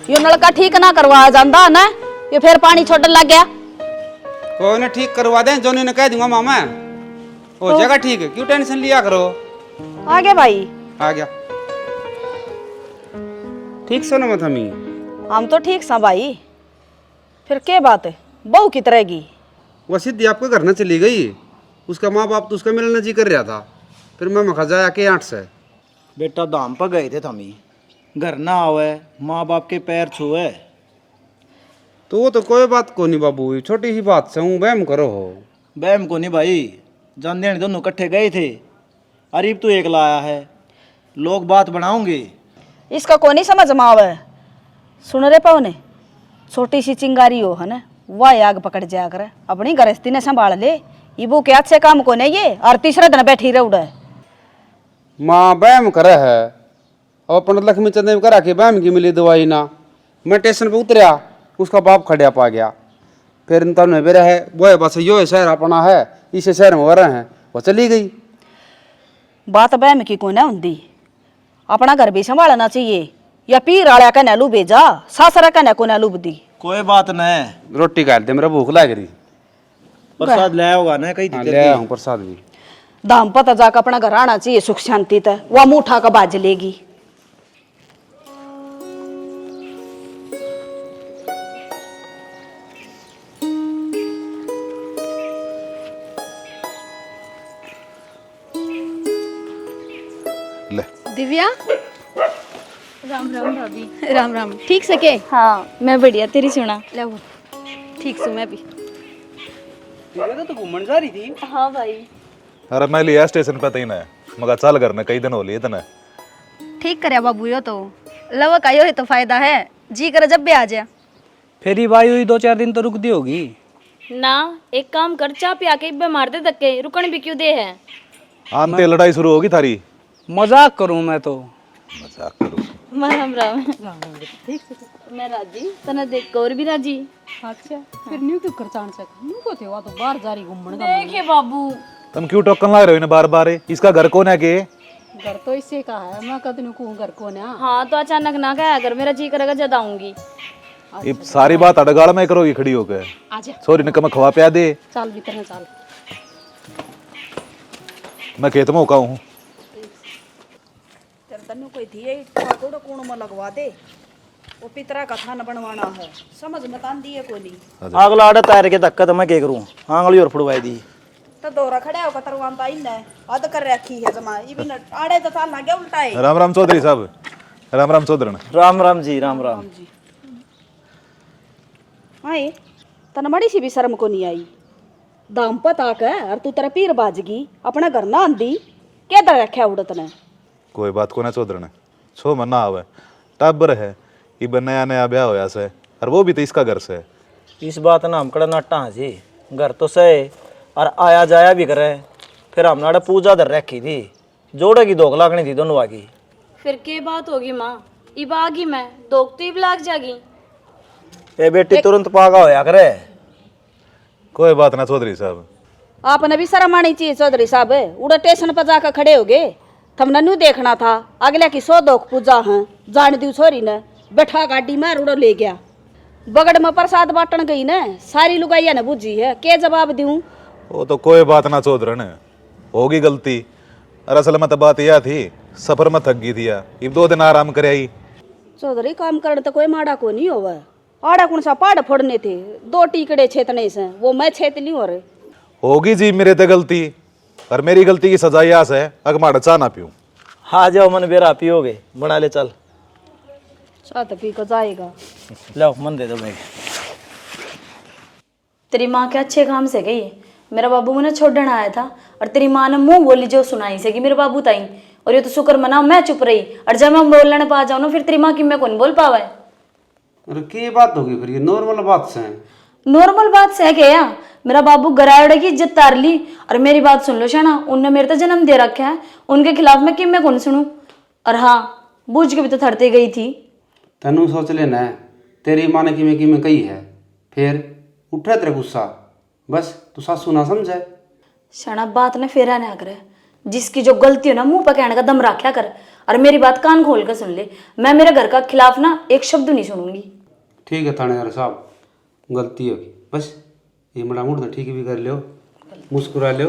यो नलका ठीक ना करवा जांदा ना, ये फिर पानी छोड़न लग गया। कोई ना ठीक करवा दें, जोनी ने कह दूंगा मामा हो जाएगा ठीक। क्यों टेंशन लिया करो। आ गया भाई। आ गया ठीक सुनो मत हमी। हम तो ठीक सा भाई। फिर क्या बात है, बहू की तरह की? वह सिद्धि आपके घर न चली गई, उसका माँ बाप तो उसका मिलना जी कर रहा था, फिर मैं मखा जाया के 8 से। बेटा धाम पर गए थे थमी, घर ना आवे, माँ बाप के पैर छुए। तो वो तो कोई बात को नहीं बाबू, छोटी सी बात से हूँ बहम करो हो। बहम को नहीं भाई, जान देने दोनों इकट्ठे गए थे, अरीब तो एक लाया है, लोग बात बनाओगे। इसका को नहीं समझ में आवे। सुन रे पवने, छोटी सी चिंगारी हो है ना, वह आग पकड़ जाया करे, अपनी गृहस्थी ने संभाल ले। इबू के अच्छे काम को नहीं ये, और तीसरे दिन बैठी रह उड़े। माँ बहम करे है, और पंडित लक्ष्मी चंद ने करा के बहम की मिली दवाई ना। मैं स्टेशन पे उतरा, उसका बाप खड़िया पा गया। फिर इन तब मेरा है वो है बस यो शहर अपना है, इसे शहर में रहे हैं, वो चली गई। बात बहम की को ना हुंदी, अपना घर भी संभालना चाहिए। या पीर आया का नैलू भेजा, सासरा का को नैलू बुद्धि। कोई बात नहीं, रोटी खा लेते, मेरा भूख लग रही। प्रसाद ले होगा ना कहीं हाँ, ले आया हूँ प्रसाद भी। दाम पता जाकर अपना घर आना चाहिए सुख शांति तक, वह मुठा का बाज लेगी। ले दिव्या, राम राम भाभी। राम राम। ठीक से के? हाँ मैं बढ़िया, तेरी सुना। ले वो ठीक सु मैं भी। तो घूमने जा रही थी। हाँ भाई। अरे मैं लिया स्टेशन पे तीन है, मगर चल करने कई दिन हो लिए इतने। ठीक करे बाबू, यो तो लवक आयो है तो फायदा है, जी करे जब भी आ जा। फेरी बाई हुई 2-4 दिन तो रुक दी होगी ना। एक काम कर, चा पिया के इब्बे मार दे धक्के, रुकन भी क्यों दे है। आनते लड़ाई शुरू होगी थारी। मजाक करूं मैं तो। मजाक करूं। राम राम। ठीक से मैं राजी, तना देख और भी राजी। अच्छा फिर न्यू क्यों कर चाण सक न्यू को थे वो तो बाहर जा रही घूमने का। देखे बाबू, तुम क्यों टोकन ला रहे हो इन्हें बार बार? इसका घर कौन है के? घर तो इससे का है, मैं कद न्यू को घर को ना। हाँ तो अचानक ना कहा, अगर मेरा जी करेगा जद आऊंगी। ये सारी बात अड़गाड़ में करोगी खड़ी होकर। आजा सॉरी ने कम खवा पिया दे। चल भीतर में चल। मैं खेत में होका हूँ। तन्नू कोई दिए ठाकुर कोण में लगवा दे, वो पितरा का थान बनवाना है, समझ मत आंदी है कोनी। अगला आड़े तैर के धक्का तो मैं क्या करूँ, आंगली और फुड़वाई दी। तो दोरा खड़ा हो कतरवान ता इन्ने अद कर रखी है जमा, ई भी न आड़े तो थान लागे उल्टा है। राम राम चौधरी साहब। राम राम चौधरी। राम राम जी, राम राम। हाय तन मड़ी सी भी शर्म को नहीं आई। दाम पता के और तू तेरा पीर बाजगी, अपना घर ना आंदी के दर रखा उड़त ने। कोई बात को ना चौधरी ने, छो मना आवे टाबर है, ये नया नया ब्याह होया से, और वो भी तो इसका घर से। इस बात ना हम कड़ा नट्टा जी, घर तो सही और आया जाया भी करे। फिर हमने पूजा धर रखी थी, जोड़े की दोख लागनी थी दोनों की। फिर के बात होगी माँ, इब आगी मैं दोख तो इब लाग जागी। ए बेटी तुरंत पागा होया करे। कोई बात ना चौधरी साहब। आपने भी शर्म आनी चाहिए चौधरी साहब, उड़े स्टेशन पर जाकर खड़े हो गए। थमने न्यू देखना था, अगले की 100 दोख पूजा है, जान दी छोरी ने बैठा गाड़ी में उड़ो ले गया। बगड़ में प्रसाद बांटन गई ने, सारी लुगाइया ने बुझी है, के जवाब दूं? वो तो कोई बात ना चौधरी ने, होगी गलती। और असल में तो बात यह थी, सफर में थक गई थी यार, अब 2 दिन आराम करे आई। चौधरी काम करने तो कोई माड़ा को नहीं होवा, आड़ा कौन सा पहाड़ फोड़ने थे, 2 टीकड़े छेतने से, वो मैं छेत ली और होगी जी मेरे ते गलती, और मेरी गलती की सजा यह है अगमाड़ा चा ना पीऊं। हाँ जाओ मन बेरा पियोगे, बना ले चल। साथ पी को जाएगा। लो मन दे दो मैं। तेरी माँ के अच्छे काम से गई है। मेरा बाबू मैंने छोड़ने आया था, और तेरी माँ ने मुंह बोली जो सुनाई से कि मेरे बाबू ताई, और ये तो शुक्र मनाओ मैं चुप रही। और जब मैं बोलने पा जाऊँ ना, फिर तेरी माँ की मैं कौन बोल पावा है। अरे की बात होगी फिर, ये नॉर्मल बात से है। नॉर्मल बात से है क्या? मेरा बाबू गरायोड़े की इज्जत तार ली। और मेरी बात सुन लो शाना, उनने मेरे तो जन्म दे रखा है, उनके खिलाफ मैं किम में कौन सुनूं। और हाँ, बूझ के भी तो थड़ते गई थी। तनु सोच लेना, तेरी माँ ने कि मैं कही है, फिर उठे तेरे गुस्सा, बस तू सासू ना समझे। शाना बात ने फेरा ना करे, जिसकी जो गलती हो ना मुंह पर कहने का दम रखा कर। और मेरी बात कान खोल कर सुन ले, मैं मेरे घर का खिलाफ ना एक शब्द नहीं सुनूंगी। ठीक है थानेदार साहब, गलती होगी बस, ये मड़ा मुड़ तो ठीक भी कर लो, मुस्कुरा लो।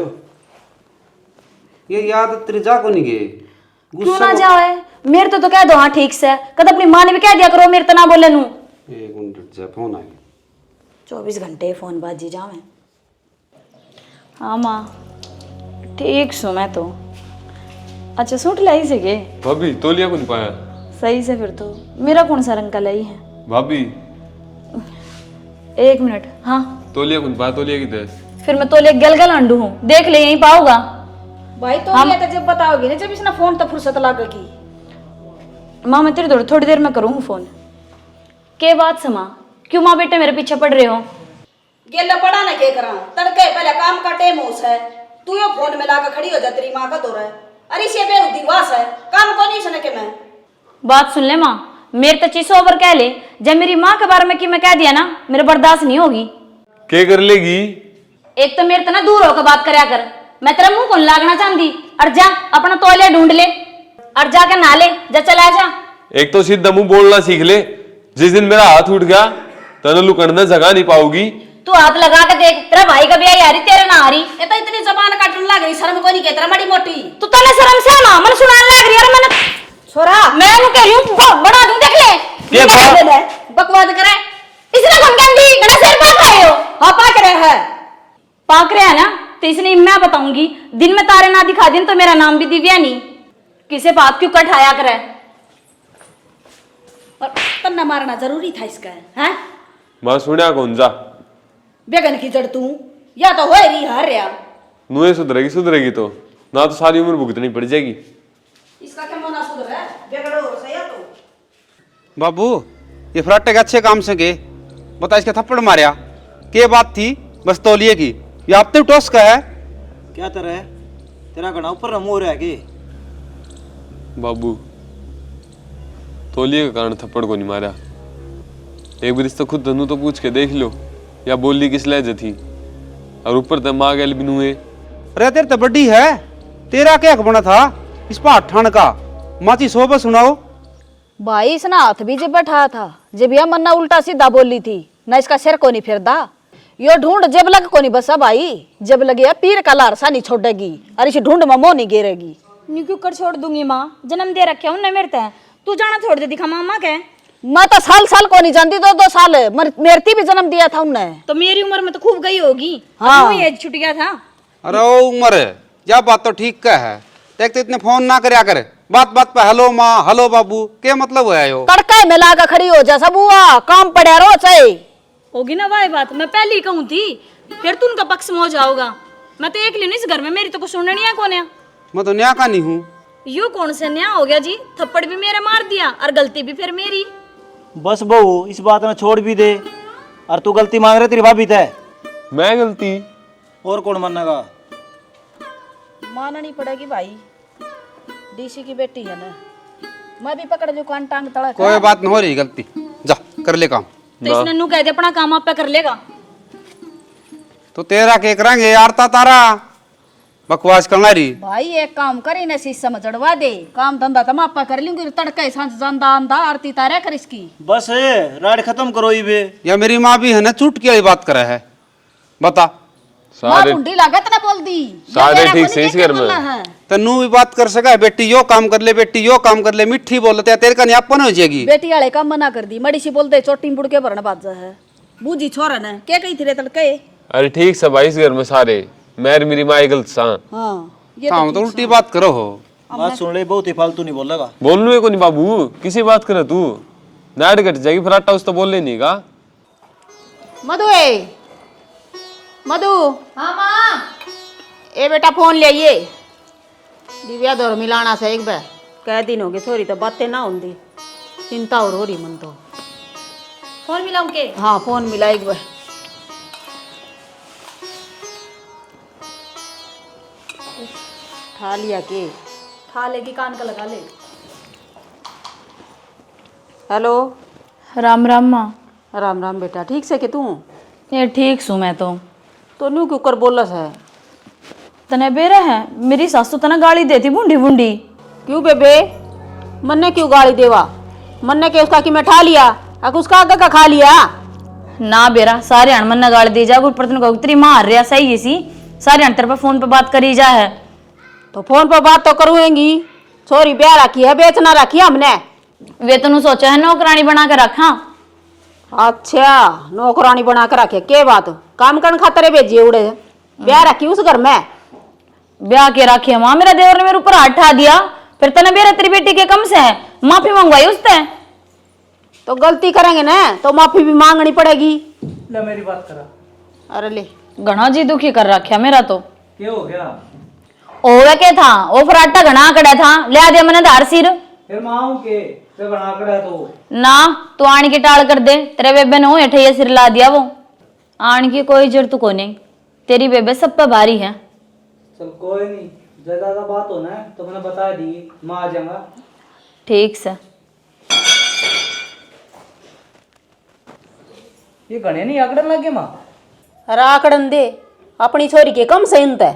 ये याद तेरे जा को नहीं गए क्यों ना जाए, मेरे तो कह दो हाँ ठीक से, कद अपनी माँ ने भी कह दिया करो मेरे तो ना बोले नू। एक मिनट जा, फोन आ गया। 24 घंटे फोन बाजी जावे। हाँ माँ ठीक सो मैं तो। अच्छा सूट लाई से गे भाभी तोलिया को नहीं पाया। सही से, फिर तो मेरा कौन सा रंग का लाई है भाभी 1 मिनट। हाँ तोलिया को नहीं पाया, तोलिया किधर? फिर मैं तो ले गल अंडू हूँ, देख ले यहीं पाऊंगा। भाई तो ये तो जब बताओगे ना, जब इसने फोन तो फुर्सत लागे की। माँ मैं तेरे थोड़ी देर में करूँ फोन। के बात समा, क्यों माँ बेटे मेरे पीछे पड़ रहे हो? गेला पड़ा ना के करा, तड़के पहले काम का टेम होस है, तू यो फोन में लाकर खड़ी हो जा, तेरी माँ का दौर है। अरे से बेहुदी वास है, काम को नहीं सुने के मैं। बात सुन ले माँ, मेरे तो चीज ओवर कह ले, जब मेरी माँ के बारे में कि मैं कह दिया ना, मेरे बर्दाश्त नहीं होगी। क्या कर लेगी? एक तो मेरे तो ना दूर होकर बात करया कर, मैं तेरा मुंह कौन लागना चाहती। और जा अपना तौलिया ढूंढ ले और जाके नहा ले, जा चला जा। एक तो सीधा मुंह बोलना सीख ले, जिस दिन मेरा हाथ उठ गया तने लुकड़ने जगह नहीं पाओगी। तू हाथ लगा के देख, तेरा भाई का ब्याह यारी तेरे ना आ रही। ये तो इतनी जबान काटने लग रही, शर्म को नहीं के तेरा बड़ी मोटी। तू तने शर्म से ना मन सुनाने लग रही है। मैंने छोरा मैं वो कह रही हूँ बना दूं, देख ले ये बकवाद करे, इसने कौन कहती मेरा सिर पाक आए हो? हाँ पाक रहे है, पाक रहे है ना, तो इसने मैं बताऊंगी, दिन में तारे ना दिखा दिन तो मेरा नाम भी दिव्या नहीं। किसे बात क्यों कठाया करे? और तन्ना मारना जरूरी था इसका, हैं? मैं सुनिया कौन जा बेगन की जड़ तू या तो होए रही हार रहा। नुए सुधरेगी तो ना तो सारी उम्र भुगतनी पड़ जाएगी। इसका क्या मना सुधर है, बेगड़ो सही है तो। बाबू ये फराटे के अच्छे काम से गए, बता इसके थप्पड़ मारिया, क्या बात थी? बस तौलिए की, ये आप तो टॉस का है। क्या तरह है तेरा घना ऊपर रमो रहा है? बाबू तोलिए के कारण थप्पड़ को नहीं मारा, एक बार तो खुद धनु तो पूछ के देख लो, या बोली किस लहजे थी, और ऊपर तो माँ गैल बिनुए। अरे तेरे तो बड्डी है, तेरा क्या हक बना था इस पर ठाण का? माची सोबत सुनाओ। भाई इसने हाथ भी जब बैठा था, जब यह मन्ना उल्टा सीधा बोली थी ना, इसका सिर को नहीं फिरदा। यो ढूंढ जब लग को नहीं बसा भाई, जब लगे पीर का लारसा नहीं छोड़ेगी, और इसे ढूंढ ममो नहीं गिरेगी। न्यू क्यों कर छोड़ दूंगी माँ, जन्म दे रखे उन्हें मेरे ते, तू जाना छोड़ दे दिखा मामा के। मैं तो साल को नहीं जानती, 2 साल मेरती भी जन्म दिया था उनने। तो मेरी उम्र में तो खूब गई होगी। हाँ। ये छुट गया था। अरे ओ उमर या बात तो ठीक का है, देख तो इतने फोन ना करया कर, बात बात पे हेलो माँ हेलो बाबू, क्या मतलब है यो? कड़का में लाकर खड़ी हो जा सब हुआ, काम पड़ा रो चाहे होगी ना भाई बात, मैं पहले ही कहूँ थी, फिर तू उनका पक्ष में हो जाओगा। मैं तो एक ली इस घर में, मेरी तो कुछ सुनने नहीं है कौन है। मैं तो न्या का नहीं हूँ। यू कौन से न्याय हो गया जी, थप्पड़ भी मेरा मार दिया और गलती भी फिर मेरी। बस बहू इस बात में छोड़ भी दे, और तू गलती मांग रहे तेरी भाभी तय, मैं गलती और कौन मानेगा? माननी पड़ेगी भाई, डीसी की बेटी है ना, मैं भी पकड़ लूं कान टांग तड़क। कोई बात नहीं हो रही गलती, जा कर ले काम। तो इसने नू कह दे अपना काम आप पे कर लेगा। तो तेरा के करेंगे यार, तारा बकवास करना रही। भाई एक काम करी ना, शीशा में जड़वा दे, काम धंधा तो मापा कर लूंगी, तड़के सांझ जानदा आंदा आरती तारा कर इसकी। बस राड खत्म करो ही बे। या मेरी माँ भी है ना, चूट की बात करे है, बता। माँ सारे बुंडी लागत ना बोल दी, सारे ठीक से इस घर में तन्नू भी बात कर सका है, बेटी यो काम कर ले, बेटी यो काम कर ले, मिठी बोलते तेरे का न्यापन हो जाएगी। बेटी वाले काम मना कर दी, मड़ी सी बोलते चोटी बुड़ के भरना बाजा है, बूझी छोरा ने क्या कही थी रे तड़के। अरे ठीक सब इस घर में सारे, मैं मेरी माँ गलत सा। हाँ ये काम तो उल्टी बात करो हो। बात सुन ले, बहुत ही फालतू नहीं बोलेगा। बोलने को नहीं बाबू, किसी बात करे तू नाट कट जाएगी, फराटा उस तो बोल नहीं का। मधु ए मधु। हाँ माँ। ए बेटा फोन ले आइए, दिव्या दौर मिलाना से एक बार, कह दिन हो गए थोड़ी तो बातें ना होंगी, चिंता और हो रही मन तो। फोन मिलाऊं के? हाँ फोन मिला एक बार। ठा लिया के? खा लेगी, कान का लगा ले। हेलो। राम राम माँ। राम राम बेटा, ठीक से के तू? ये ठीक सू मैं तो नू क्यों कर बोलस है? तने बेरा है, मेरी सासू तना गाली देती बूंढी बूंढी। क्यों बेबे? मन्ने क्यों गाली देवा? मन्ने के उसका कि मैं ठा लिया, अगर उसका आगे का खा लिया। ना बेरा सारे हण मन गाल दे जा ऊपर तन को तेरी मार रहा सही है सी सारे हण तेरे पे फोन पे बात करी जा है। तो फोन पर बात तो करूँगी, छोरी ब्याह रखी है, बेचना रखी है हमने। वे तनु सोचा है नौकरानी बना के रखा। अच्छा नौकरानी बना कर रखे, के बात काम करने खातर भेजी उड़े, ब्याह रखी उस घर में। ब्याह के रखे माँ, मेरा देवर ने मेरे ऊपर हाथ ठा दिया, फिर तने मेरा तेरी बेटी के कम से है माफी मंगवाई उससे। तो गलती करेंगे ना तो माफी भी मांगनी पड़ेगी। ले मेरी बात करा। अरे ले घना जी दुखी कर रखा मेरा तो। क्या हो गया? ओवे के था वो फराटा घना कड़ा था, ले दिया मैंने धार सिर। फिर माऊ के तो बना कर तो ना तू आण की टाल कर दे, तेरे बेबे ने हेठे सिर ला दिया वो। आण की कोई जरूरत को नहीं, तेरी बेबे सब पे भारी है। चल कोई नहीं, ज्यादा बात हो ना तो मैंने बता दी, मैं आ जाऊंगा। ठीक से। ये गणे नहीं आकड़न लगे माँ। अरे आकड़न दे, अपनी छोरी के कम सही है।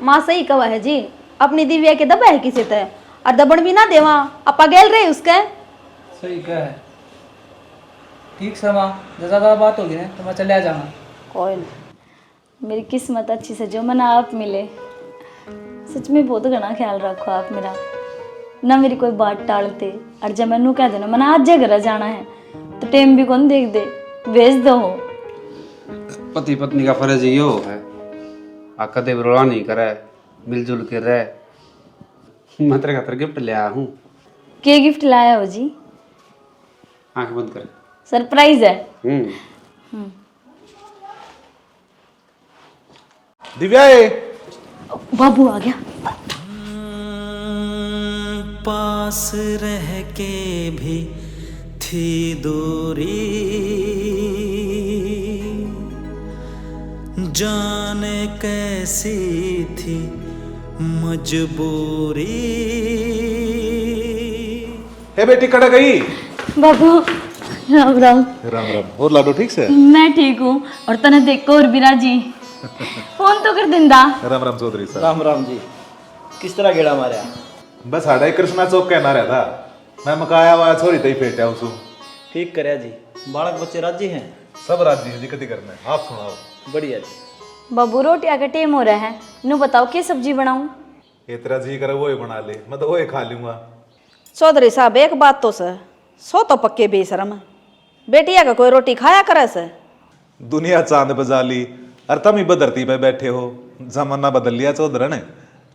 माँ सही कवा है जी, अपनी दिव्या के दबा है किसी तय और दबड़ भी ना देवा, अपा गेल रहे उसके। सही क्या है, ठीक से माँ, ज्यादा बात होगी ना तो मैं चले आ जाऊंगा। कोई नहीं, मेरी किस्मत अच्छी से जो मना आप मिले। सच में बहुत घना ख्याल रखो आप मेरा, ना मेरी कोई बात टालते। और जब मैनू कह देना मना आज जगह जाना है तो टाइम भी कौन देख दे, भेज दो। पति पत्नी का फर्ज यो है, आ कदे विरोधा नहीं करे, मिलजुल के रहे। मैं तेरे खातर गिफ्ट ले आया हूँ। क्या गिफ्ट लाया हो जी? आंख बंद कर। सरप्राइज है। दिव्या बाबू आ गया। पास रह के भी थी दूरी, जाने कैसी थी मजबूरी। हे बेटी कड़ा गई। बाबू राम राम। राम राम। और लाडो ठीक से? मैं ठीक हूँ, और तने देखो और बिराजी फोन तो कर दिंदा। राम राम चौधरी साहब। राम राम जी, किस तरह गेड़ा मारा? बस साढ़े कृष्णा चौक कहना रहा था, मैं मकाया हुआ छोरी तई फेंटा उसू। ठीक करया जी, बालक बच्चे राजी हैं? सब राजी है जी, कति करना है आप सुनाओ। बढ़िया जी। बाबू रोटी आके टेम हो रहा है, नू बताओ क्या सब्जी बनाऊं? ये तेरा जी करे वो ही बना ले, मैं तो वो ही खा लूंगा। चौधरी साहब एक बात तो सर, सो तो पक्के बेशरम, बेटिया का कोई रोटी खाया करे सर। दुनिया चांद पे जाली और तुम ही बदरती पे बैठे हो, जमाना बदल लिया चौधरी ने,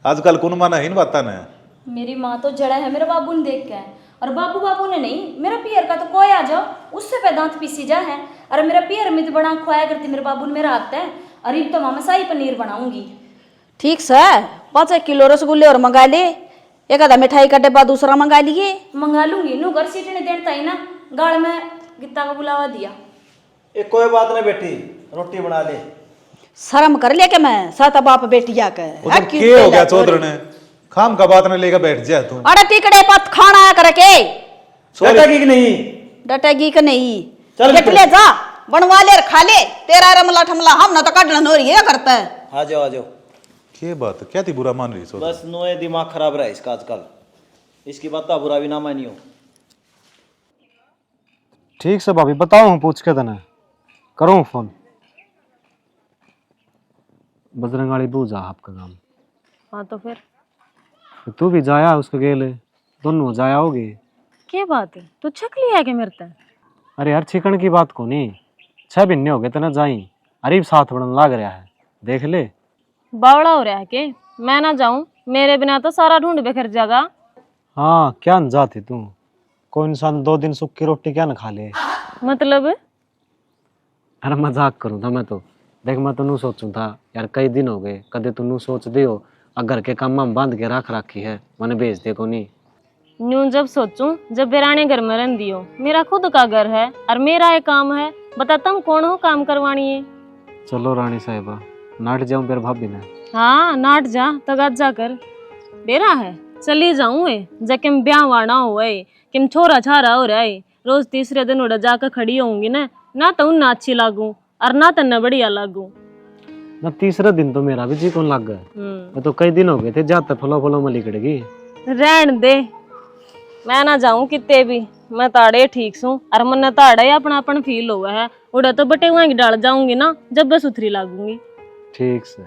आजकल कौन माना ही बाता ने। मेरी माँ तो जड़ा है मेरे बाबू ने देख के, और बाबू बाबू ने नहीं, मेरा पियर का तो कोई आ जाओ उससे पे दांत पीसी जा है। अरे मेरा पियर में तो बना खुआया करती मेरे बाबू ने मेरा हाथ है। अरे तो मामा शाही पनीर बनाऊंगी। ठीक सर, 5 किलो रसगुल्ले और मंगा ले, एक आधा मिठाई का डिब्बा दूसरा मंगा लिए। मंगा लूंगी, नू घर सीटने देता ही ना, गाड़ में गित्ता का बुलावा दिया। एक कोई बात नहीं बेटी, रोटी बना ले। शर्म कर ले के मैं साता बाप बेटिया के। उधर के हो गया चौधरी ने, खाम का बात ने लेकर बैठ जा तू। अरे टिकड़े पत खाना आया करे के, डटेगी कि नहीं? डटेगी कि नहीं? चल देख ले जा, बनवा ले और खा ले, तेरा रमला ठमला हम ना तो काटना नोरी है करता है। आ जाओ आ जाओ। क्या बात है, क्या थी बुरा मान रही चौधरी? बस नोए दिमाग खराब रहा है इसका आजकल, इसकी बात तो बुरा भी ना मानियो। ठीक से भाभी बताओ, हम पूछ के देना करूँ फोन। बजरंगाड़ी बूझा आपका काम। हाँ तो फिर तू भी जाया उसके गेले, दोनों जाया होगे। क्या बात है, तू छकली है कि मेरे तय? अरे हर चिकन की बात को नहीं, 6 महीने हो गए तना जाई, अरीब साथ बढ़न लाग रहा है, देख ले। बावड़ा हो रहा है के मैं ना जाऊं, मेरे बिना तो सारा ढूंढ बिखर जाएगा। हाँ क्या न जाती तू, कोई इंसान 2 दिन सूखी रोटी क्या न खा ले। मतलब? अरे मजाक करूँ था मैं तो, देख मैं तो नू सोचूं था यार, कई दिन हो गए कदे तू नू सोच दे हो, घर के काम में बांध के रख रखी है, मैंने भेज दे को नहीं। यूं जब सोचूं, जब बेराने घर में रहती हो, मेरा खुद का घर है और मेरा एक काम है, बता तुम कौन हो काम करवानी है? चलो रानी साहिबा, नाट जाऊं फिर भाभी ने। हाँ नाट जा, तगात जाकर बेरा है, चली जाऊं जब ब्याह वाना हुआ है, किम छोरा छारा हो रहा है, रोज तीसरे दिन उड़ा जाकर खड़ी होंगी ना तो उन अच्छी लागू और ना तन्ना बढ़िया लागू ना। तीसरा दिन तो मेरा भी जी कौन लग गया, मैं तो कई दिन हो गए थे जाते फलो फलो में लिकड़गी। रहन दे, मैं ना जाऊं कितने भी, मैं ताड़े ठीक सू और मन ताड़ा ही अपना अपन फील हुआ है। उड़ा तो बटे वहीं डाल जाऊंगी ना जब बस उतरी लागूंगी। ठीक से।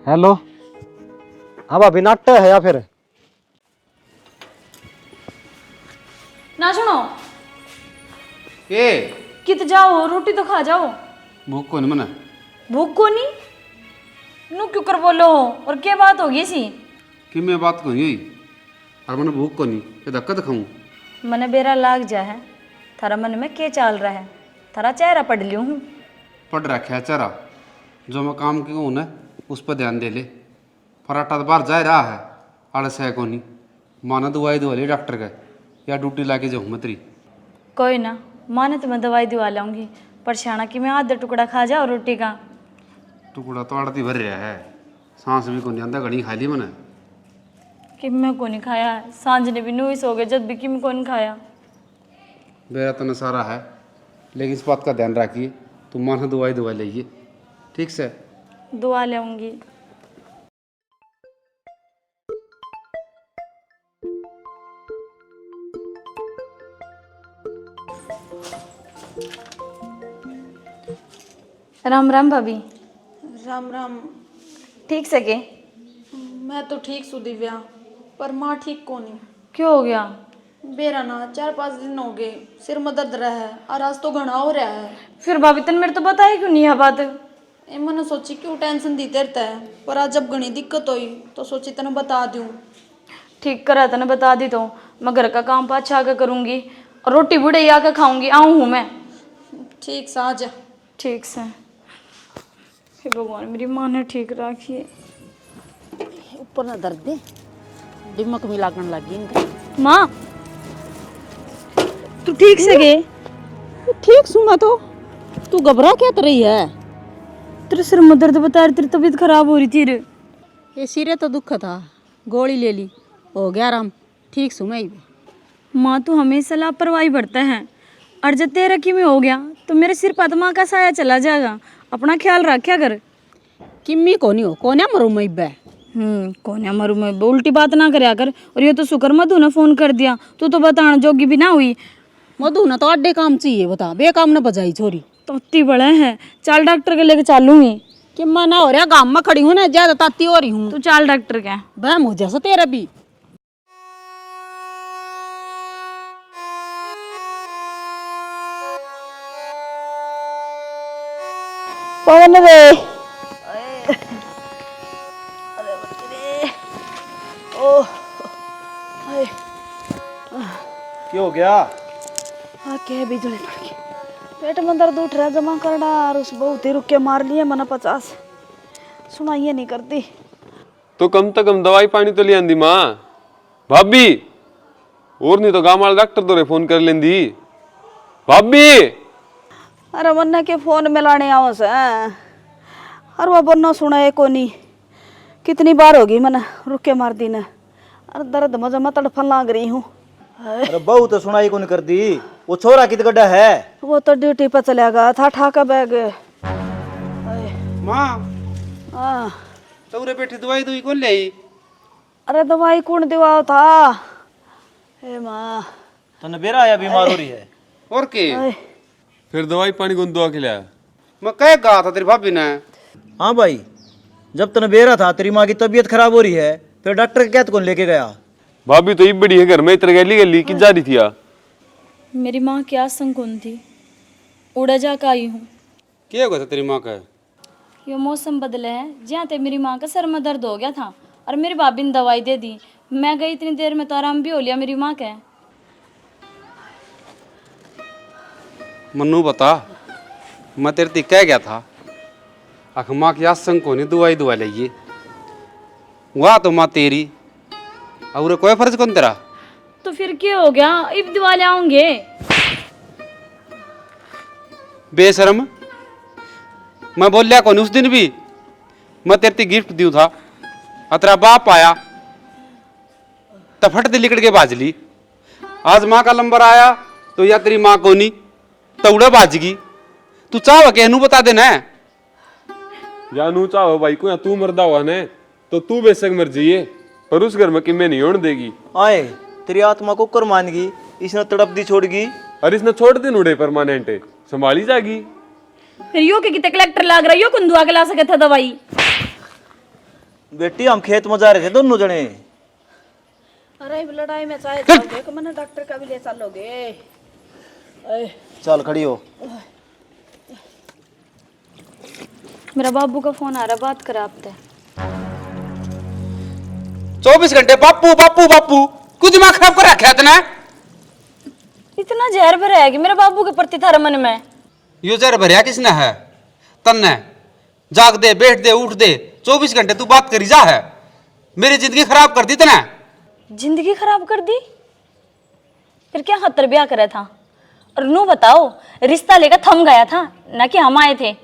हेलो, अब अभी नाट्य है या फिर? ना सुनो, के कित जाओ, रोटी तो खा जाओ। भूख को नहीं मना? भूख को नहीं, नू क्यों कर बोलो हो? और क्या बात होगी सी? कि मैं बात को नहीं और मैंने भूख को नहीं ये धक्का दिखाऊं? मने बेरा लाग जा है, थारा मन में क्या चाल रहा है? थारा चेहरा पढ़ लियो हूँ। पढ़ रखा है चारा, जो मैं काम की हूँ ना उस पर ध्यान दे ले। फराटा तो बाहर जा रहा है, आलस है को नहीं। माना दवाई दुआ ले डॉक्टर का, या ड्यूटी ला के जाऊँ मतरी। कोई ना, माने तो मैं दवाई दिवा लाऊंगी, पर शाना कि मैं आधा टुकड़ा खा जाओ रोटी का। टुकड़ा तो आड़ती भर रहा है, सांस भी को नहीं आंदा, घड़ी खा ली मैंने। कि मैं को नहीं खाया, सांझ ने भी नू ही सो गए जब भी कि मैं को नहीं खाया। मेरा तो नसारा है, लेकिन इस बात का ध्यान रखिए, तुम माना दवाई दुआ लीजिए ठीक से। दुआ लाऊंगी। राम राम भाभी। राम राम। ठीक से के? मैं तो ठीक सु दिव्या, पर माँ ठीक को नहीं। क्यों हो गया? बेरा ना 4-5 दिन हो गए, सिर में दर्द रहा है और आज तो घना हो रहा है। फिर भाभी तन मेरे तो बताई क्यों नहीं यह बात? ए मैंने सोची क्यों टेंशन दी रहता है, पर आज जब घनी दिक्कत हुई तो सोची तने बता दूं। ठीक करा तने बता दी तो मैं घर का काम पाछा आकर करूंगी और रोटी बुढ़े आकर खाऊंगी। आऊँ हूँ मैं। ठीक से आ जा। ठीक से। हे भगवान मेरी माँ ने ठीक रखिए। ऊपर ना दर्द दे, दिमाग में लागने लगी इनका। माँ तू ठीक से गे? ठीक सुना तो तू घबरा क्या कर रही है? तेरे सिर में दर्द बता रही, तेरी तबीयत खराब हो रही थी रे। ये सिरे तो दुख था, गोली ले ली, हो गया आराम, ठीक सु मैं ही। माँ तू हमेशा लापरवाही बढ़ता है, और जब तेरा कि में हो गया तो मेरे सिर पदमा का साया चला जाएगा। अपना ख्याल रखा कर। किम्मी कोनी हो, कोन्या मरू मैं बे। कोन्या मरू मैं उल्टी बात ना करया कर। और ये तो शुक्र मधु ने फोन कर दिया, तू तो बताने जोगी भी ना हुई। मधु ना तो अड्डे काम चाहिए, बता बेकाम न बजाई छोरी। तो इतनी बड़ा है, चाल डॉक्टर के लेके चालूंगी। कि मना हो रहा, गांव में खड़ी हूँ ना, ज्यादा ताती हो रही हूँ। तू चाल डॉक्टर के। बहम हो जैसा तेरा भी। कौन रे? क्या हो गया? क्या बिजली पड़ गई, पेट में दर्द उठ रहा, जमा करना और उस बहुत ही रुक के मार लिए मना 50 सुनाइए नहीं करती। तो कम से कम दवाई पानी तो ले आंदी माँ। भाभी और नहीं तो गाँव वाले डॉक्टर तो फोन कर लेंदी। भाभी अरे मन्ना के फोन मिलाने आओ से, अरे वो बन्ना सुना है को नहीं, कितनी बार होगी मना रुक के मार दी ना। अरे दर्द मजा मैं तड़फन लाग रही हूँ। अरे बहू तो सुनाई को नहीं कर दी, वो छोरा कित गड्ढा है? वो तो ड्यूटी पर चला गया था, ठाका बैग। माँ हाँ तो उरे बैठी दवाई दुई कौन ले आई? अरे दवाई कौन दिवाओ था? हे माँ तने बेरा आया बीमार हो रही है। और के फिर दवाई पानी कौन दुआ खिलाया? मैं कह कहा था तेरी भाभी ने। हाँ भाई, जब तने बेरा था तेरी माँ की तबीयत खराब हो रही है, फिर डॉक्टर के कहत कौन लेके गया? भाभी तो ये बड़ी है घर में, इतर गली गली की जा रही थी आ? मेरी माँ की आज संकुन थी, उड़ा जा का आई हूँ। क्या हो गया था तेरी माँ का? ये मौसम बदले है, जहाँ ते मेरी माँ का सर में दर्द हो गया था और मेरी भाभी ने दवाई दे दी। मैं गई इतनी देर में तो आराम भी हो लिया मेरी माँ का। मन्नू बता, मैं तेरे ती कह गया था अख माँ की आसंग को नहीं दवाई दुआ लीजिए। वह तो माँ तेरी और कोई फर्ज कौन तेरा? तो फिर क्या हो गया, इब दिवा ले आऊंगे। बेशरम, मैं बोल लिया कौन उस दिन भी मैं तेरे ती गिफ्ट दियो था, अतरा बाप आया तफट दे लिकड़ के बाजली। आज माँ का नंबर आया तो या तेरी माँ को नहीं तौड़ा बाजगी। तू चाह कहनू बता देना है। जानू चाहो भाई को, या तू मरदा हुआ ने तो तू बेशक मर जाइए, पर उस घर में किम्मे नहीं होने देगी। आए तेरी आत्मा को कर मानगी, इसने तड़प दी छोड़गी। अरे इसने छोड़ दे नूडे परमानेंट है, संभाली जागी। फिर यो के कितने कलेक्टर लाग रहा, यो कुंदुआ के ला सके था दवाई। बेटी हम खेत में जा रहे थे दोनों जने। अरे लड़ाई में चाहे जाओगे कि मैंने डॉक्टर का भी ले चलोगे। चल खड़ी हो। मेरा बाबू का फोन आ रहा, बात करा आपसे। 24 घंटे बापू बापू बापू, कुछ दिमाग खराब कर रखा है तने। इतना जहर भरा है कि मेरे बाबू के प्रति थारे मन में। यो जहर भरया किसने है? तन्ने। जाग दे, बैठ दे, उठ दे, 24 घंटे तू बात करी जा है। मेरी जिंदगी खराब कर दी तने। जिंदगी खराब कर दी? फिर क्या खतर ब्याह करा था? और नू बताओ, रिश्ता लेकर थम गया था ना कि हम आए थे?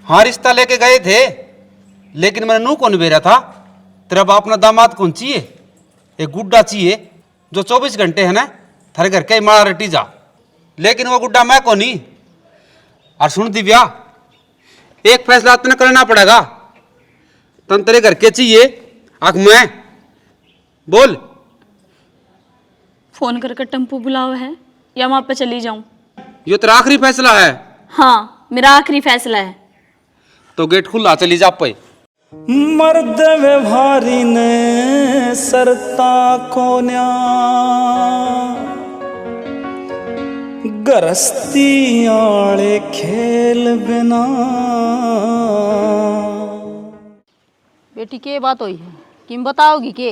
हाँ रिश्ता लेके गए थे, लेकिन मैंने नू कौन बेरा था? तेरा बाप ना दामाद कौन चाहिए? एक गुड्डा चाहिए जो 24 घंटे है ना थारे घर के मारा रटी जा। लेकिन वो गुड्डा मैं कौन ही। और सुन दिव्या, एक फैसला तने करना पड़ेगा। तन तेरे घर के चाहिए आख मैं बोल। फोन करके टेम्पो बुलाओ है या वहां पे चली जाऊं? यो तेरा आखिरी फैसला है? हाँ, मेरा आखिरी फैसला है। तो गेट खुला, चली जा पे। मर्द व्यवहारी ने सरता कोन्या, गरस्ती आले खेल बिना। बेटी के बात हुई है, किम बताओगी के?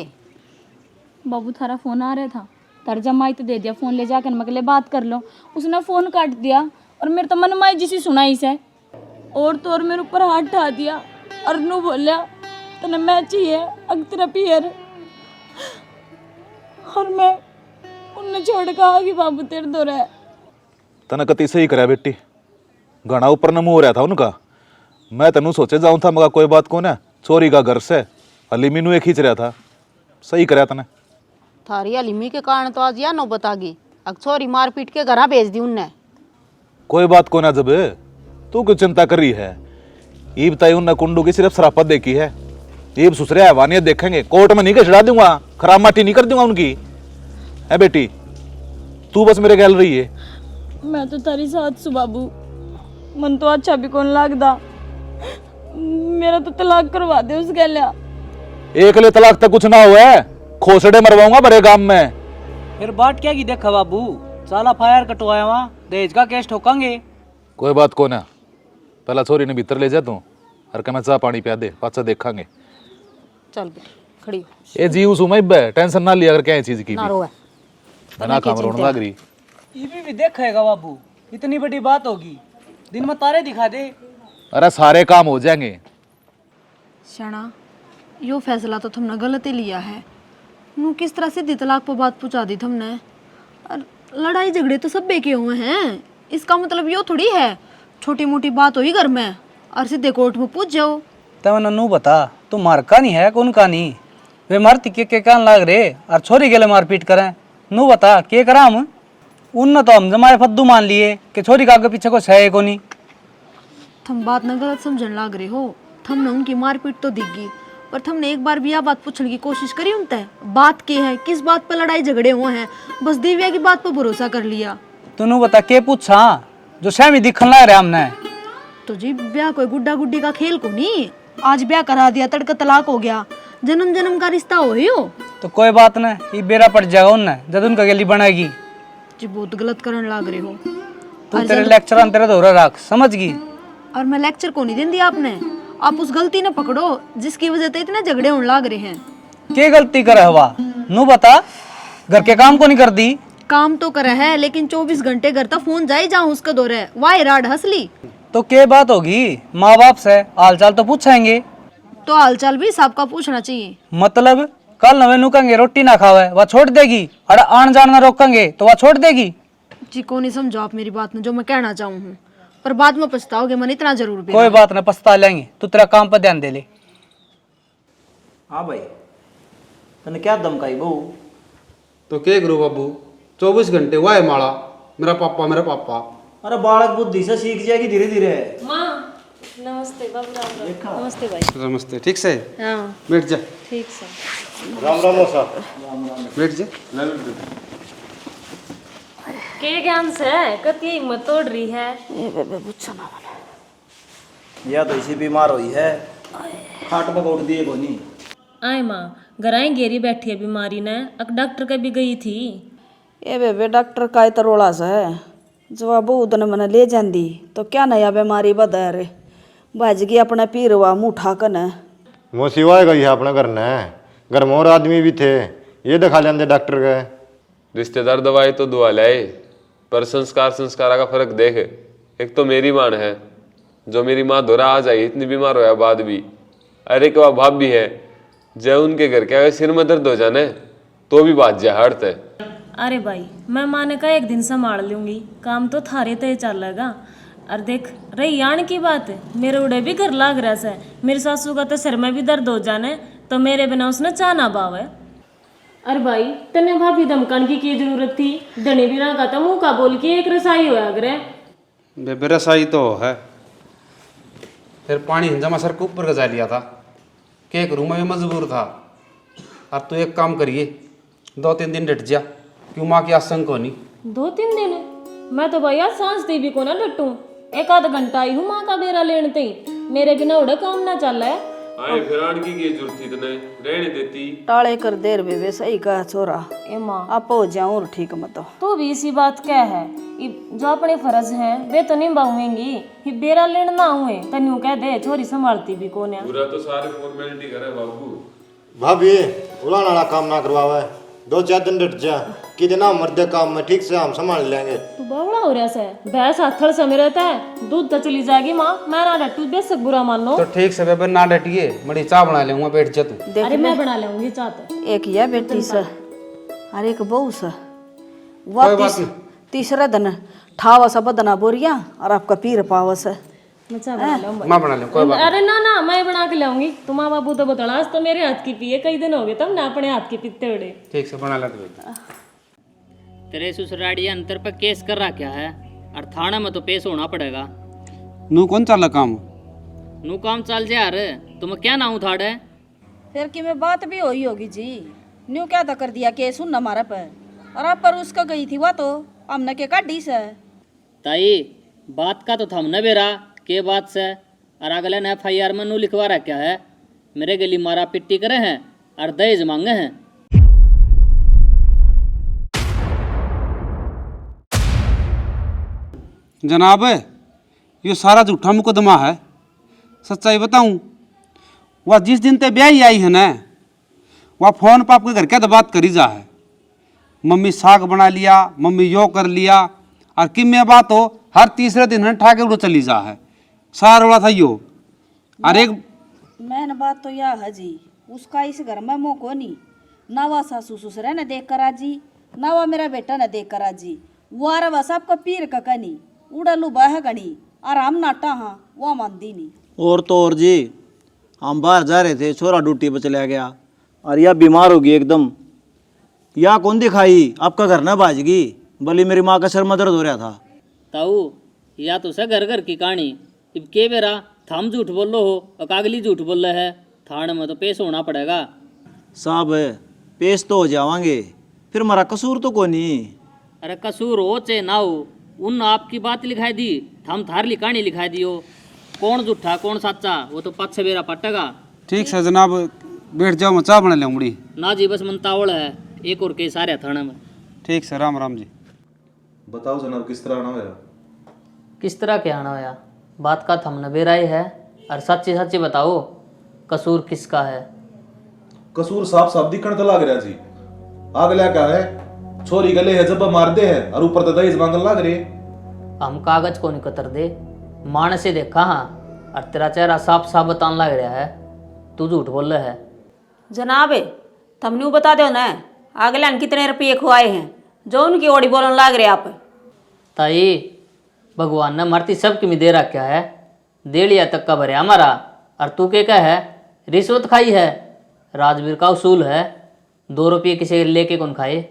बाबू थारा फोन आ रहा था, तार जमाई तो दे दिया, फोन ले जाकर मगले बात कर लो। उसने फोन काट दिया और मेरे तो मन माई जिसी सुनाई से और तो और मेरे ऊपर हाथ उठा दिया और नू बोलिया तने मैं चाहिए अग तेरा पियर। और मैं उनने छोड़ कहा कि बाबू तेरे दो रहा। तने कति सही करा बेटी, घना ऊपर न मुँह हो रहा था उनका। मैं तनु सोचे जाऊं था मगर कोई बात को ना, चोरी का घर से हली मीनू एक खींच रहा था। सही करा तने। थारी अलिमी के कारण तो आज या नो बतागी, अग छोरी मार पीट के घर भेज दी उनने। कोई बात को ना, जब तू क्यों चिंता कर रही है? ईब तय उन कुंडू की सिर्फ शराफत देखी है। ईब सुसरे हैवानियत देखेंगे, कोर्ट में नहीं घसड़ा दूंगा, खराब माटी नहीं कर दूंगा उनकी। है बेटी, तू बस मेरे गैल रही है। मैं तो तारी साथ सु बाबू, मन तो अच्छा भी कौन लगदा। मेरा तो तलाक करवा दे उस गैलिया। एक ले तलाक तक कुछ ना हुआ है, खोसड़े मरवाऊंगा बड़े गांव में। फिर बाट क्या की देखा बाबू, साला फायर कटवाया वहाँ, दहेज का केस ठोकांगे। कोई बात को ना, पहला छोरी ने भीतर ले जा तू, हर के मैं चाह पानी पिया दे, पाछा देखांगे। चल बेटी खड़ी हो, ए जीव सुमई बे, टेंशन ना लिया अगर क्या चीज की ना रोए। ना काम रोने लग रही। ये भी देखेगा बाबू, इतनी बड़ी बात होगी, दिन में तारे दिखा दे। अरे सारे काम हो जाएंगे। शाना, यो फैसला तो तुमने गलत ही लिया है। नू किस तरह से तलाक पर बात पहुंचा दी तुमने। और लड़ाई झगड़े तो सब के हुए हैं, इसका मतलब यो थोड़ी है छोटी मोटी बात हुई घर में और सीधे कोर्ट में पूछ जाओ। तब नू बता, तू मार का नहीं है कौन का नहीं? वे मारती के कान लाग रहे और छोरी के लिए मारपीट करें। नू बता के करा हम? उन तो हम जमाए फद्दू मान लिए कि छोरी का आगे पीछे को है को नहीं। तुम बात न गलत समझने लग रहे हो। तुमने उनकी मारपीट तो दिखी, पर तुमने एक बार भी यह बात पूछने की कोशिश करी उनसे? बात के है, किस बात पर लड़ाई झगड़े हुए हैं? बस दिव्या की बात पर भरोसा कर लिया। तू बता के पूछा जो सहमी दिखन लग रहा हमने। तो जी ब्याह कोई गुड्डा गुड्डी का खेल को नहीं। आज ब्याह करा दिया, तड़का तलाक हो गया, जन्म जन्म का रिश्ता हो ही हो। तो कोई बात नहीं, ये बेरा पड़ जाएगा उनने जब उनका गली बनाएगी। जी बहुत गलत करने लग रहे हो। तू तेरे लेक्चर हम तेरे दोहरा रख, समझ गई? और मैं लेक्चर को नहीं दिया आपने। आप उस गलती ने पकड़ो जिसकी वजह से इतने झगड़े होने लग रहे हैं। क्या गलती करे हवा? नू बता, घर के काम को नहीं कर दी? काम तो करे है, लेकिन 24 घंटे घर तक फोन जाए जाऊं उसका दौरे वाई राड हंसली। तो क्या बात होगी? माँ बाप से हालचाल तो पूछेंगे। तो हालचाल भी सबका पूछना चाहिए। मतलब कल नवे नुकेंगे रोटी ना खावे वह छोड़ देगी, और आन जान ना रोकेंगे तो वह छोड़ देगी। जी को नहीं समझो आप मेरी बात में, जो मैं कहना चाहूँ हूँ, पर बाद में पछताओगे, मन इतना जरूर भी। कोई बात ना, पछता लेंगे, तू तेरा काम पर ध्यान दे ले। हाँ भाई, तने क्या धमकाई बहू? तो के करूँ बाबू, 24 घंटे हुआ है माड़ा, मेरा पापा मेरा पापा। अरे बालक बुद्धि से सीख जाएगी धीरे धीरे। माँ नमस्ते बाबू राम। नमस्ते भाई। नमस्ते। ठीक से हाँ बैठ जा। ठीक से। राम राम मौसा। बैठ जा। के ज्ञान से कति हिम्मत तोड़ रही है। ए बेबे पूछो ना मने। या तो इसी बीमार हुई है, खाट पर उठ दिए कोनी। आए माँ घराई घेरी बैठी है बीमारी ने, अक डॉक्टर का भी गई थी। ए बेबे डॉक्टर का तो रोला सा है, जब बहुत ने मने ले जांदी तो क्या नया बीमारी बदा रे, बाज गई अपने पीरवा मुठा कन। वो सिवाय गई है अपने घर ने, घर में और आदमी भी थे, ये दिखा लेंदे डॉक्टर के। रिश्तेदार दवाई तो दुआ लाए, पर संस्कार का फर्क देख। एक तो मेरी मां है, जो मेरी माँ धोरा आ जाए इतनी बीमार होया बाद भी, अरे के भाभ भी है, जय उनके घर क्या सिर में दर्द हो जाने तो भी बात जाए हड़त है। अरे भाई मैं माने का एक दिन संभाल लूंगी, काम तो थारे तय चलेगा। और देख रही यान की बात, मेरे उड़े भी घर लाग रहा है, मेरी सासू का तो सिर में भी दर्द हो जाने तो मेरे बिना उसने चाह ना बावे। अरे भाई तने भाभी धमकान की जरूरत थी, धनी बिना का तो मुंह का बोल के एक रसाई होया करे। बेबे रसाई तो है, फिर पानी जमा सर के ऊपर गजा लिया था, के करूँ मैं मजबूर था। अब तो एक काम करिए, 2-3 दिन डट जा, क्यों माँ की आशंक होनी। 2-3 दिन? मैं तो भैया सांस दी भी को ना डटूं, 1-आध घंटा आई हूँ माँ का बेरा लेने ते, मेरे बिना उड़े काम ना चल रहा है। आए फिर आड़ की जरूरत थी तने रहने देती। टाले कर देर बेबे, सही कहा छोरा। ए माँ आप हो जाऊं और ठीक मत हो। तो भी इसी बात क्या है, जो अपने फर्ज हैं वे तो निभाऊंगी, ही बेरा लेन ना हुए तन्यू कह दे छोरी संभालती भी कौन है। पूरा तो सारे फॉर्मेलिटी करे बाबू। भाभी उलाना वाला काम ना करवावे, 2-4 दिन डट जा, कितना मर्दे काम में ठीक से हम संभाल लेंगे। तू बावड़ा हो रहा है, भैंस हाथड़ समय रहता है, दूध तो चली जाएगी माँ, मैं ना डटू बेशक बुरा मानो। तो ठीक से बेबे ना डटिए, बड़ी चाय बना लेऊंगा, बैठ जा तू। अरे मैं बना लूंगी चाह तो। एक यह बेटी सा और एक बहू सा, कोई वह बात नहीं। तीसरा दिन ठावा सा बदना बोरिया और आपका पीर पावस है। मैं चाह बना लूंगा। मैं बना लूँ, कोई बात अरे ना ना मैं बना के लाऊंगी, तुम माँ बाबू तो बताना, आज तो मेरे हाथ की पिए कई दिन हो गए तब ना अपने हाथ की पीते उड़े। नहीं। ठीक से बना ला तू। तेरे ससुराड़ी अंतर पर केस कर रहा क्या है, और थाने में तो पेश होना पड़ेगा। नू कौन चल काम? नू काम चल जा यार, तुम क्या ना उठाड़े। फिर कि मैं बात भी हुई होगी जी, न्यू क्या था कर दिया केस उन हमारा पर, और आप पर उसका गई थी वह तो हमने के काटी से। ताई बात का तो थमने बेरा के बात से, और अगले ने FIR में नू लिखवा रखा है, मेरे गली मारा पिट्टी करे हैं और दहेज मांगे हैं। जनाब ये सारा झूठा मुकदमा है, सच्चाई बताऊं, वह जिस दिन ते ब्याही आई है ना, वह फोन पर आपके घर क्या तो बात करी जा है, मम्मी साग बना लिया, मम्मी यो कर लिया, और किम में बात हो हर तीसरे दिन ठाके उड़ो चली जा है, सारा रोड़ा था यो। और एक मैंने बात तो यह है जी, उसका इस घर में मोह को नहीं, ना वह सासू ससुर ने देख कर आजी, ना वह मेरा बेटा ने देख कर आजी, वो आ रहा सबका पीर का कनी उड़लू बह गणी, और हम नाटा हाँ वो मानती नहीं। और तो और जी, हम बाहर जा रहे थे, छोरा ड्यूटी पर चला गया और यह बीमार होगी एकदम, यहाँ कौन दिखाई, आपका घर ना बाजगी, भले मेरी माँ का सर में दर्द हो रहा था। ताऊ या तो से घर घर की कहानी, अब के बेरा थम झूठ बोल लो हो और कागली झूठ बोल रहे है, थाने में तो पेश होना पड़ेगा। साहब पेश तो हो जावांगे, फिर हमारा कसूर तो कोई नहीं। अरे कसूर हो चाहे ना हो, उन आपकी बात लिखाई दी, थम थारली कहानी लिखाई दियो, कौन झूठा कौन सच्चा वो तो पाँच बेरा पटेगा। ठीक है जनाब, बैठ जाओ, मैं चाय बना ले बड़ी। ना जी बस मनतावड़ है, एक और केस आ रहा थाना में। ठीक से, राम राम जी। बताओ जनाब किस तरह आना होया? किस तरह के आना होया, बात का थमने बेरा ही है, और सच्ची सच्ची बताओ कसूर किसका है। कसूर साफ साफ दिखण तो लाग रहा जी, अगला क्या है, छोरी गले है जब मार दे है और ऊपर तो दहेज मांगन लाग रहे। हम कागज को नहीं कतर दे, मान से देखा हाँ, और तेरा चेहरा साफ साफ बताने लग रहा है, तू झूठ बोल रहा है। जनाब तमने बता दो ना, अगले ने कितने रुपये खुआए हैं जो उनकी ओड़ी बोलन लाग रहे आप। ताई भगवान ने मरती सबकी में दे रखा है, दे लिया तक का भरे हमारा, और तू के क्या है, रिश्वत खाई है, राजवीर का उसूल है, 2 रुपये किसी लेके कौन खाए।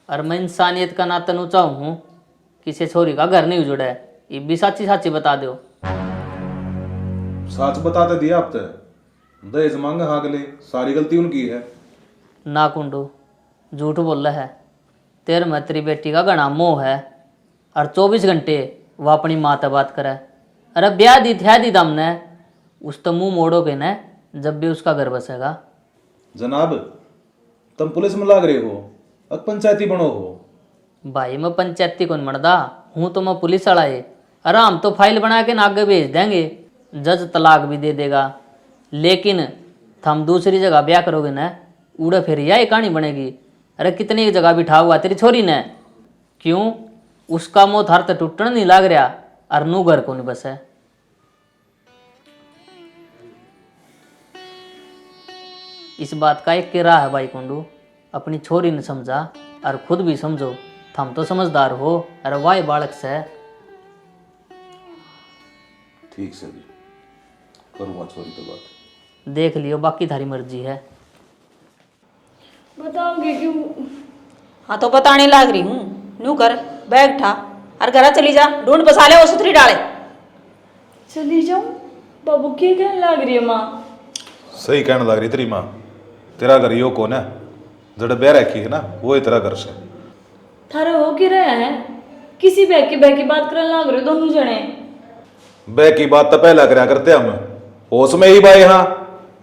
और मैं इंसानियत का नाता ऊँचा हूँ, किसी छोरी का घर नहीं उजड़ा है, ये भी साची साची बता दो। सच बताते दिया आप तो दहेज मांगे हाँ गले सारी गलती उनकी है। ना कुंडू झूठ बोल रहा है। तेरे में तेरी बेटी का घना मोह है और 24 घंटे वो अपनी माँ से बात करे। अरे ब्याह दी था दी दमने उस तो मुंह मोड़ोगे न जब भी उसका घर बसेगा। जनाब तुम पुलिस में लाग रहे हो अब पंचायती बनो हो। भाई मैं पंचायती कौन बनदा हूँ तो मैं पुलिस वाला है। अरे हम तो फाइल बना के आगे भेज देंगे, जज तलाक भी दे देगा। लेकिन थम दूसरी जगह ब्याह करोगे न उड़े फिर यही कहानी बनेगी। अरे कितनी जगह बिठा हुआ तेरी छोरी ने, क्यों उसका मुँह थार तो टूटने नहीं लाग रहा और नू घर को नहीं बस है। इस बात का एक किरा है भाई कुंडू, अपनी छोरी ने समझा और खुद भी समझो। थम तो समझदार हो, अरे वाह बालक से। ठीक से भी करूँगा छोरी तो बात। देख लियो बाकी थारी मर्जी है। बताओगे क्यों? हाँ तो बताने लाग रही हूँ। नू कर बैग उठा और घर चली जा, ढूंढ बसा ले वो सुथरी डाले। चली जाऊं? बाबू क्या कहने लग रही है माँ? सही कहने लग रही तेरी माँ। तेरा घर यो कौन है जड़ ब्याह रखी है ना वो ही तेरा घर से। थारा हो क्या रहा है? किसी बह की बात करने लग रहे हो दोनों जने। बह की बात तो पहला करया करते हम, होश में ही बाई। हाँ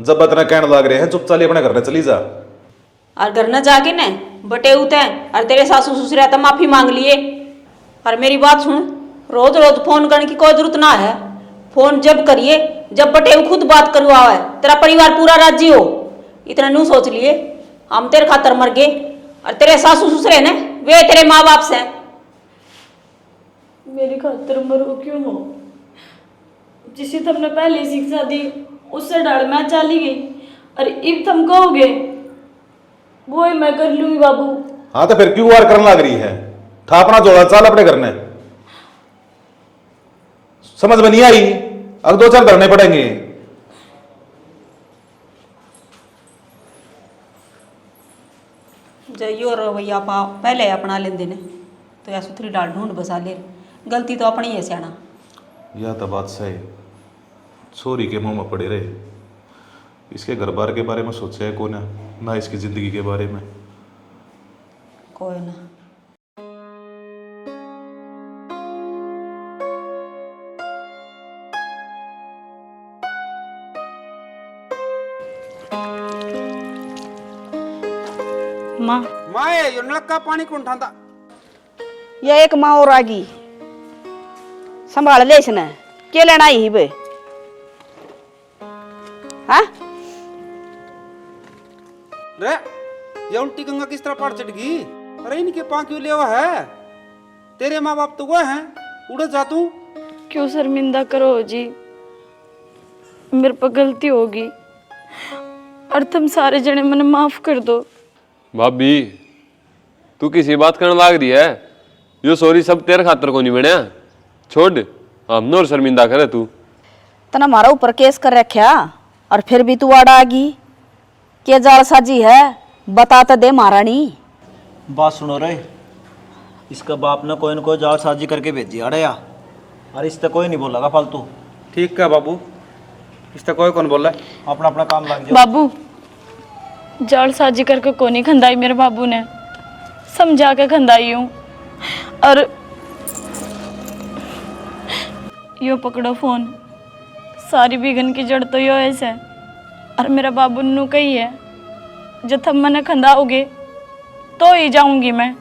जब इतना कहने लग रहे हैं चुप चाली अपने घर में चली जा। और घर न जाके न बटे उते और तेरे सासू ससुर तो माफी मांग लिए। और मेरी बात सुन, रोज रोज फोन करने की कोई जरूरत ना है। फोन जब करिए जब बटे खुद बात करवावे, तेरा परिवार पूरा राजी हो। इतना नू सोच लिए हम तेरे खातर मर गए और तेरे सासू ससुर है न वे तेरे माँ बाप से। मेरी खातर मरो क्यों हो? जिसे तुमने पहले शिक्षा दी उससे डर मैं चली गई और अब तुम कहोगे वो ही मैं कर लूंगी बाबू। हाँ तो फिर क्यों वार करने लग रही है? था अपना जोड़ा चाल अपने घर में। समझ में नहीं आई? अब 2-4 धरने पड़ेंगे। जो यो रवैया पहले अपना लेंदे ने तो या सुथरी डाल ढूंढ बसा ले। गलती तो अपनी है सियाना। यह तो बात सही। छोरी के मुंह में पड़े रहे, इसके घर बार के बारे में सोचा है कौन है ना इसकी जिंदगी के बारे में। कोई ना। माँ माए यो नलक का पानी कौन ठांदा? ये एक माँ और आगी संभाल ले इसने के लेना ही बे। हाँ रे ये उल्टी गंगा किस तरह पार चढ़ गई? अरे इनके पाँव क्यों लेवा है? तेरे माँ बाप तो वो हैं, उड़ जा तू। क्यों शर्मिंदा करो जी? मेरे पर गलती होगी और तुम सारे जने मने माफ कर दो। भाभी तू किसी बात करने लाग रही है? यो सॉरी सब तेरे खातर को नहीं बनया। छोड़ हम नोर शर्मिंदा करे तू। तना हमारा ऊपर केस कर रखा और फिर भी तू आड़ा आगी के जाल साजी है? बता तो दे महारानी। बात सुनो रे, इसका बाप ने कोई न कोई जालसाजी करके भेजी अरे या और इससे कोई नहीं बोलेगा फालतू। ठीक है बाबू, इस तक कोई कौन बोल रहा है? अपना अपना काम लग जाओ। बाबू जालसाजी करके कोनी खंदाई मेरे बाबू ने, समझा के खंदाई हूँ। और यो पकड़ो फोन, सारी बिगन की जड़ तो यो ऐसे। और मेरा बाबू नू कही है जब तुम मने खंदाओगे तो ही जाऊंगी मैं,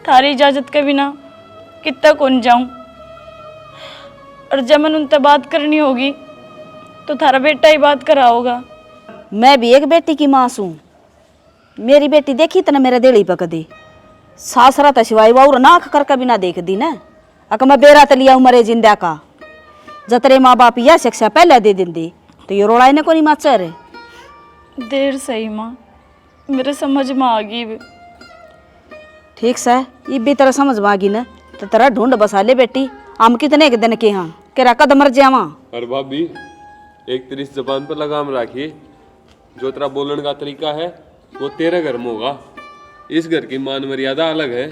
थारी इजाजत के बिना कितना कौन जाऊं। और जब मन उनसे बात करनी होगी तो थारा बेटा ही बात करा होगा। मैं भी एक बेटी की माँ हूँ। मेरी बेटी देखी तना मेरा दिल ही पक दी। सासरा तो सिवाय वाउर नाक करके बिना देख दी ना। अक मैं बेरा तलिया मरे जिंदा का जतरे माँ बाप यह शिक्षा पहले दे देंदी तो ये रोड़ा ने को नहीं माचा रे। देर सही माँ, मेरे समझ में आ गई। ठीक से ये भी तरह समझ में आ गई ना तो तेरा ढूंढ बसा ले बेटी। हम कितने के दिन के हाँ के रकद मर जावा। और भाभी एक तेरी इस जबान पर लगाम राखी, जो तेरा बोलने का तरीका है वो तेरे घर में होगा। इस घर की मान मर्यादा अलग है,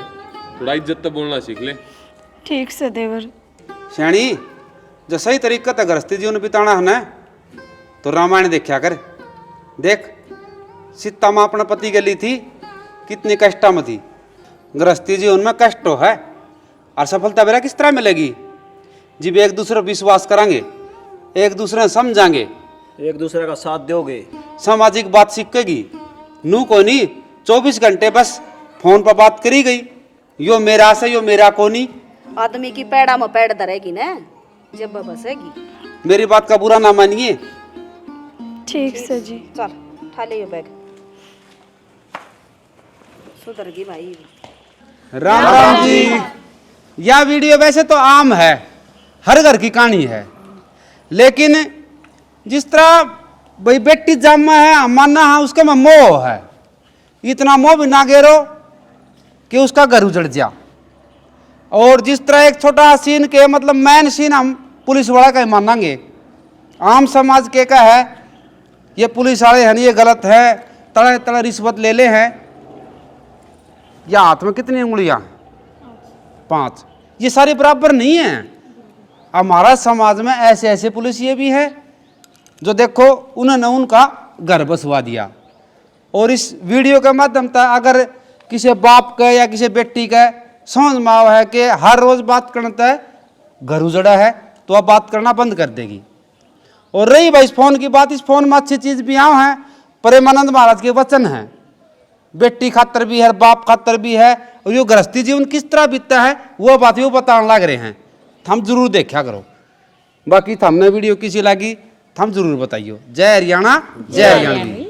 थोड़ा इज्जत तो बोलना सीख ले। ठीक से देवर। श्याणी जो सही तरीका तक गृहस्थी जीवन बिताना है ना तो रामायण देखा कर। देख सीता माँ अपने पति के लिए थी कितनी कष्टा में थी। गृहस्थी जीवन में कष्ट तो है और सफलता मेरा किस तरह मिलेगी जब एक दूसरे पर विश्वास करेंगे, एक दूसरे समझाएंगे, एक दूसरे का साथ दोगे, सामाजिक बात सीखेगी। नू को नहीं 24 घंटे बस फोन पर बात करी गई, यो मेरा से यो मेरा को नहीं। आदमी की पैड़ा में पैड़ धरेगी ना जब बसेगी। मेरी बात का बुरा ना मानिए। ठीक से जी। चल उठा ले ये बैग, सुधरगी भाई। राम राम जी। यह वीडियो वैसे तो आम है, हर घर की कहानी है, लेकिन जिस तरह भाई बेटी जामा है मानना है उसके में मोह है, इतना मोह भी ना घेरो कि उसका घर उजड़ जा। और जिस तरह एक छोटा सीन के मतलब मैन सीन हम पुलिस वाला का ही मानेंगे, आम समाज के का है ये पुलिस वाले हैं ये गलत है, तड़े तड़े रिश्वत ले ले हैं। या हाथ में कितनी उंगलियां? 5। ये सारी बराबर नहीं है। हमारा समाज में ऐसे ऐसे पुलिस ये भी है जो देखो उन्होंने उनका घर बसवा दिया। और इस वीडियो के माध्यम से अगर किसी बाप का या किसी बेटी का समझ में आवा है कि हर रोज बात करना है घर उजड़ा है तो आप बात करना बंद कर देगी। और रही भाई इस फोन की बात, इस फोन में अच्छी चीज भी यहाँ है, प्रेमानंद महाराज के वचन हैं, बेटी खातर भी है बाप खातर भी है। और यो गृहस्थी जीवन किस तरह बीतता है वो बात वो बताने लग रहे हैं, हम जरूर देखा करो। बाकी हमने वीडियो किसी लगी हम जरूर बताइयो। जय हरियाणा, जय हरियाणवी।